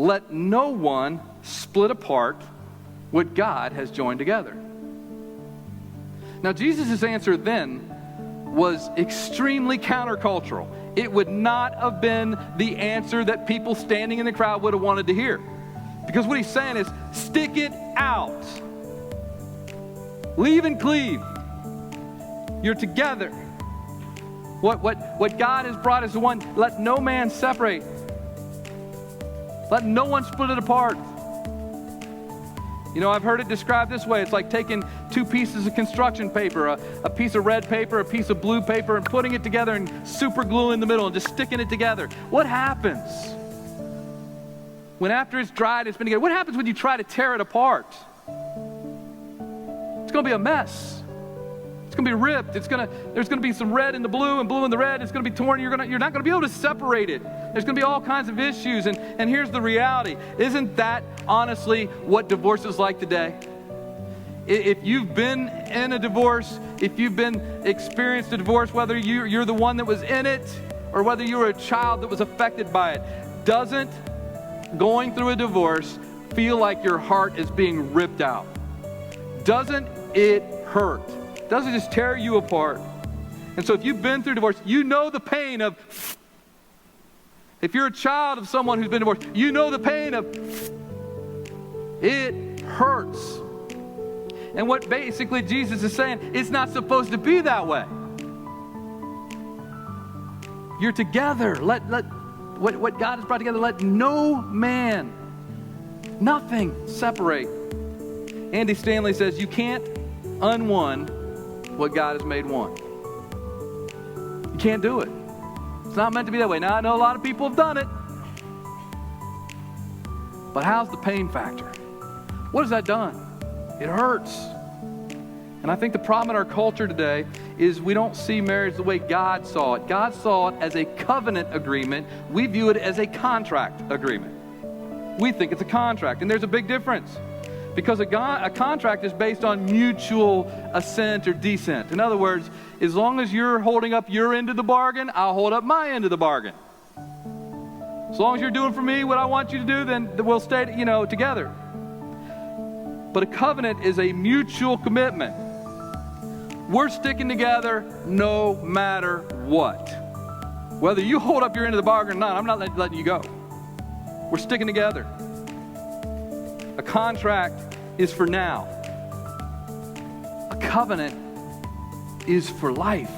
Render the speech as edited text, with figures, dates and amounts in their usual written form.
let no one split apart what God has joined together. Now, Jesus' answer then was extremely countercultural. It would not have been the answer that people standing in the crowd would have wanted to hear. Because what he's saying is, stick it out. Leave and cleave. You're together. What God has brought is the one. Let no man separate. Let no one split it apart. You know, I've heard it described this way. It's like taking two pieces of construction paper, a piece of red paper, a piece of blue paper, and putting it together and super glue in the middle and just sticking it together. What happens when after it's dried, it's been together? What happens when you try to tear it apart? It's going to be a mess. It's going to be ripped. There's going to be some red in the blue and blue in the red. It's going to be torn. You're not going to be able to separate it. There's going to be all kinds of issues. And here's the reality. Isn't that honestly what divorce is like today? If you've been in a divorce, if you've experienced a divorce, whether you're the one that was in it or whether you were a child that was affected by it, doesn't going through a divorce feel like your heart is being ripped out? Doesn't it hurt? Doesn't it just tear you apart? And so if you've been through divorce, you know the pain of... If you're a child of someone who's been divorced, you know the pain of... It hurts. And what basically Jesus is saying, it's not supposed to be that way. You're together. Let what God has brought together, let no man, nothing separate. Andy Stanley says, you can't unone what God has made one. You can't do it. It's not meant to be that way. Now, I know a lot of people have done it. But how's the pain factor? What has that done? It hurts. And I think the problem in our culture today is we don't see marriage the way God saw it. God saw it as a covenant agreement. We view it as a contract agreement. We think it's a contract, and there's a big difference. Because a contract is based on mutual assent or dissent. In other words, as long as you're holding up your end of the bargain, I'll hold up my end of the bargain. As long as you're doing for me what I want you to do, then we'll stay, together. But a covenant is a mutual commitment. We're sticking together no matter what. Whether you hold up your end of the bargain or not, I'm not letting you go. We're sticking together. A contract is for now. A covenant is for life.